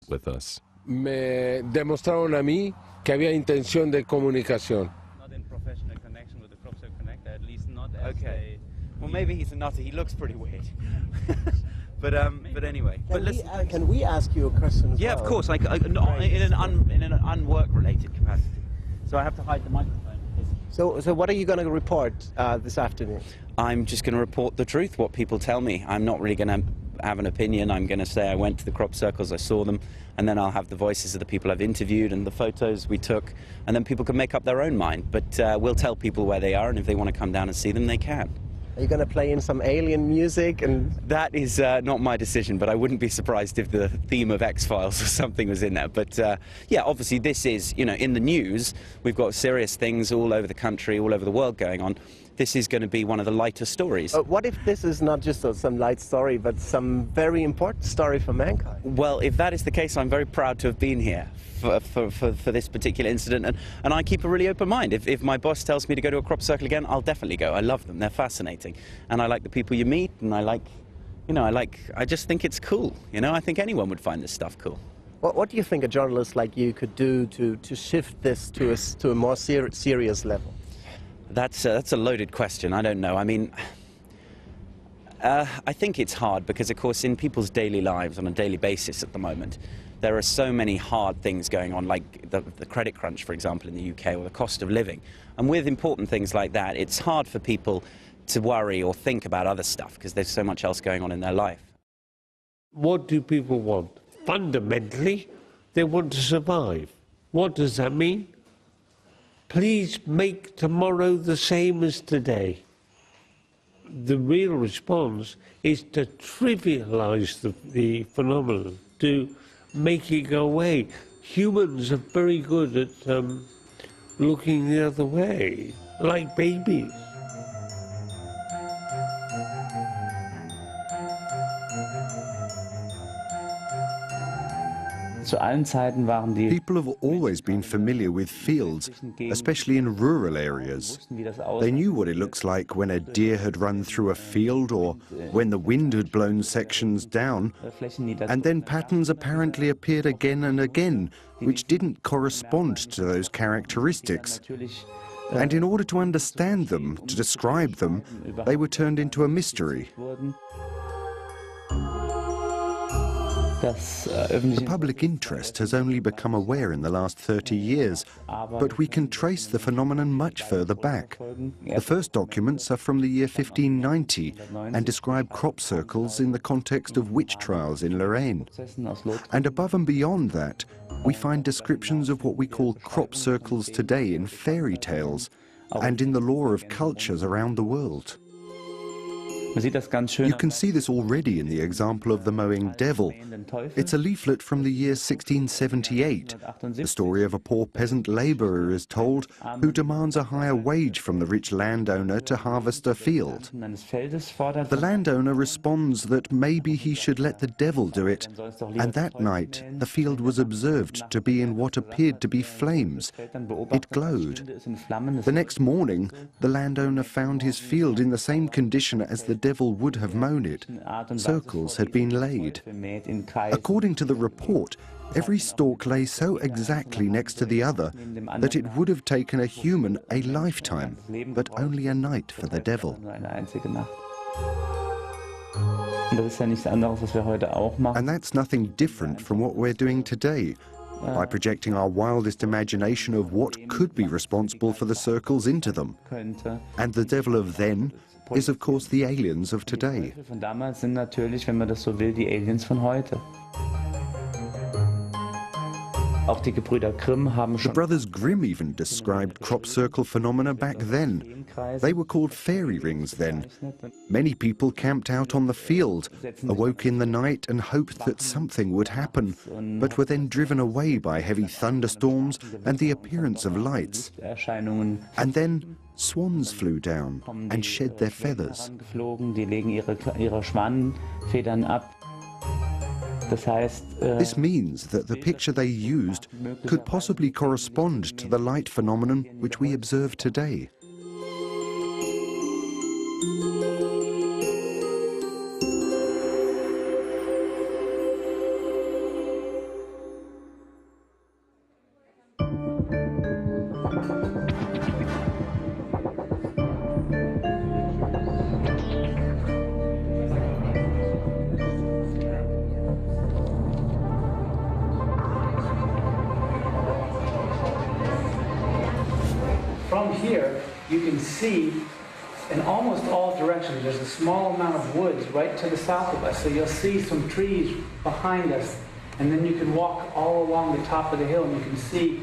with us. Me demostraron a mí que había intención de comunicación. Not in professional connection with the crop circle connector, at least not as okay. Well, maybe he's a nutter. He looks pretty weird. But anyway. Can we ask you a question as yeah, well? of course. Like in an unwork-related capacity. So I have to hide the microphone. So what are you going to report this afternoon? I'm just going to report the truth, what people tell me. I'm not really going to have an opinion. I'm going to say I went to the crop circles, I saw them, and then I'll have the voices of the people I've interviewed and the photos we took, and then people can make up their own mind. But we'll tell people where they are, and if they want to come down and see them, they can. Are you going to play in some alien music? And that is not my decision, but I wouldn't be surprised if the theme of X-Files or something was in there. But yeah, obviously this is, you know, in the news, we've got serious things all over the country, all over the world going on. This is going to be one of the lighter stories. What if this is not just some light story, but some very important story for mankind? Well, if that is the case, I'm very proud to have been here for this particular incident, and I keep a really open mind. If my boss tells me to go to a crop circle again, I'll definitely go. I love them, they're fascinating, and I like the people you meet, and I like, you know, I just think it's cool, you know. I think anyone would find this stuff cool. What do you think a journalist like you could do to shift this to a more serious level? That's a loaded question. I don't know. I mean, I think it's hard because, of course, in people's daily lives on a daily basis at the moment, there are so many hard things going on, like the credit crunch, for example, in the UK, or the cost of living. And with important things like that, it's hard for people to worry or think about other stuff because there's so much else going on in their life. What do people want? Fundamentally, they want to survive. What does that mean? Please make tomorrow the same as today. The real response is to trivialize the phenomenon, to make it go away. Humans are very good at looking the other way, like babies. People have always been familiar with fields, especially in rural areas. They knew what it looks like when a deer had run through a field or when the wind had blown sections down, and then patterns apparently appeared again and again, which didn't correspond to those characteristics. And in order to understand them, to describe them, they were turned into a mystery. The public interest has only become aware in the last 30 years, but we can trace the phenomenon much further back. The first documents are from the year 1590 and describe crop circles in the context of witch trials in Lorraine. And above and beyond that, we find descriptions of what we call crop circles today in fairy tales and in the lore of cultures around the world. You can see this already in the example of the mowing devil. It's a leaflet from the year 1678. The story of a poor peasant labourer is told who demands a higher wage from the rich landowner to harvest a field. The landowner responds that maybe he should let the devil do it, and that night the field was observed to be in what appeared to be flames. It glowed. The next morning, the landowner found his field in the same condition as the devil would have mown it. Circles had been laid. According to the report, every stalk lay so exactly next to the other that it would have taken a human a lifetime, but only a night for the devil. And that's nothing different from what we're doing today, by projecting our wildest imagination of what could be responsible for the circles into them. And the devil of then is, of course, the aliens of today. The brothers Grimm even described crop circle phenomena back then. They were called fairy rings then. Many people camped out on the field, awoke in the night and hoped that something would happen, but were then driven away by heavy thunderstorms and the appearance of lights. And then swans flew down and shed their feathers. This means that the picture they used could possibly correspond to the light phenomenon which we observe today. From here, you can see in almost all directions, there's a small amount of woods right to the south of us. So you'll see some trees behind us, and then you can walk all along the top of the hill, and you can see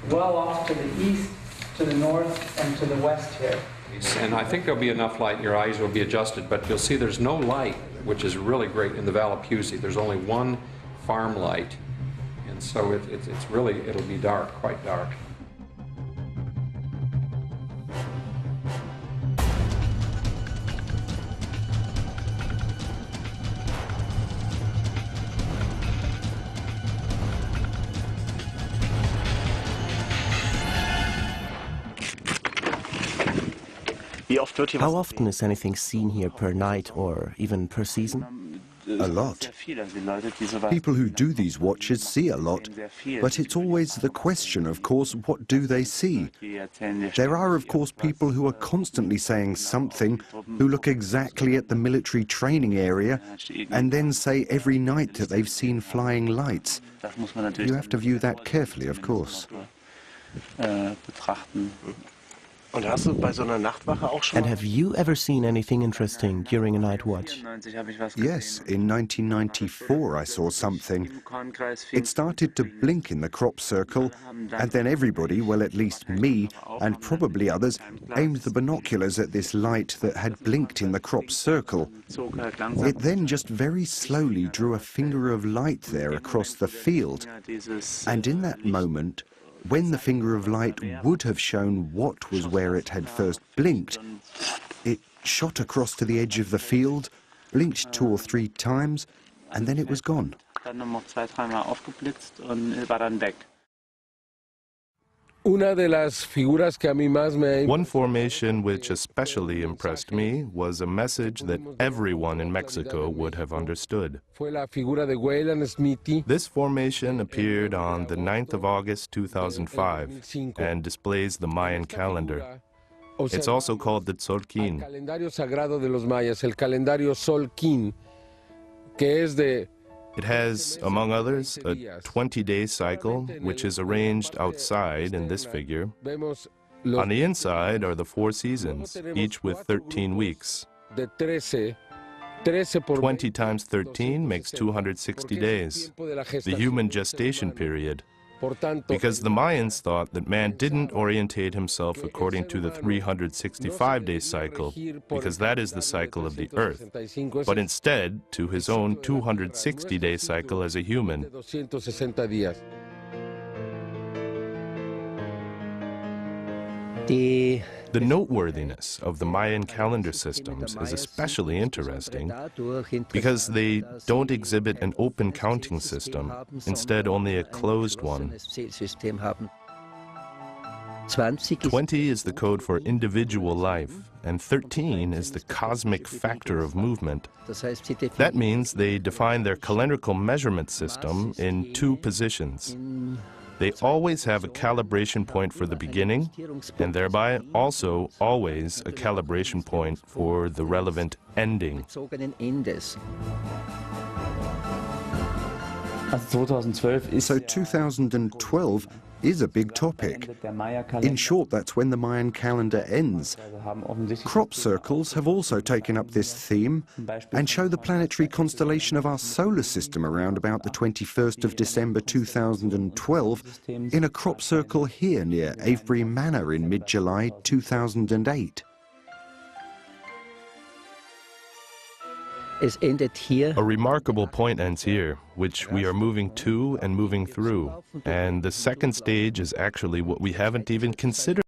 well off to the east, to the north, and to the west here. And I think there'll be enough light, your eyes will be adjusted, but you'll see there's no light, which is really great in the Valapuzzi. There's only one farm light, and so it's really, it'll be dark, quite dark. How often is anything seen here per night or even per season? A lot. People who do these watches see a lot, but it's always the question, of course, what do they see? There are, of course, people who are constantly saying something, who look exactly at the military training area, and then say every night that they've seen flying lights. You have to view that carefully, of course. And have you ever seen anything interesting during a night watch? Yes, in 1994 I saw something. It started to blink in the crop circle, and then everybody, well at least me, and probably others, aimed the binoculars at this light that had blinked in the crop circle. It then just very slowly drew a finger of light there across the field, and in that moment, when the finger of light would have shown what was where it had first blinked, it shot across to the edge of the field, blinked 2 or 3 times, and then it was gone. One formation which especially impressed me was a message that everyone in Mexico would have understood. This formation appeared on the 9th of August 2005 and displays the Mayan calendar. It's also called the Tzolkin. It has, among others, a 20-day cycle, which is arranged outside in this figure. On the inside are the 4 seasons, each with 13 weeks. 20 times 13 makes 260 days, the human gestation period. Because the Mayans thought that man didn't orientate himself according to the 365-day cycle, because that is the cycle of the earth, but instead to his own 260-day cycle as a human. The noteworthiness of the Mayan calendar systems is especially interesting because they don't exhibit an open counting system, instead only a closed one. 20 is the code for individual life, and 13 is the cosmic factor of movement. That means they define their calendrical measurement system in 2 positions. They always have a calibration point for the beginning, and thereby also always a calibration point for the relevant ending. So 2012 is a big topic. In short, that's when the Mayan calendar ends. Crop circles have also taken up this theme and show the planetary constellation of our solar system around about the 21st of December 2012 in a crop circle here near Avebury Manor in mid-July 2008. A remarkable point ends here, which we are moving to and moving through. And the second stage is actually what we haven't even considered.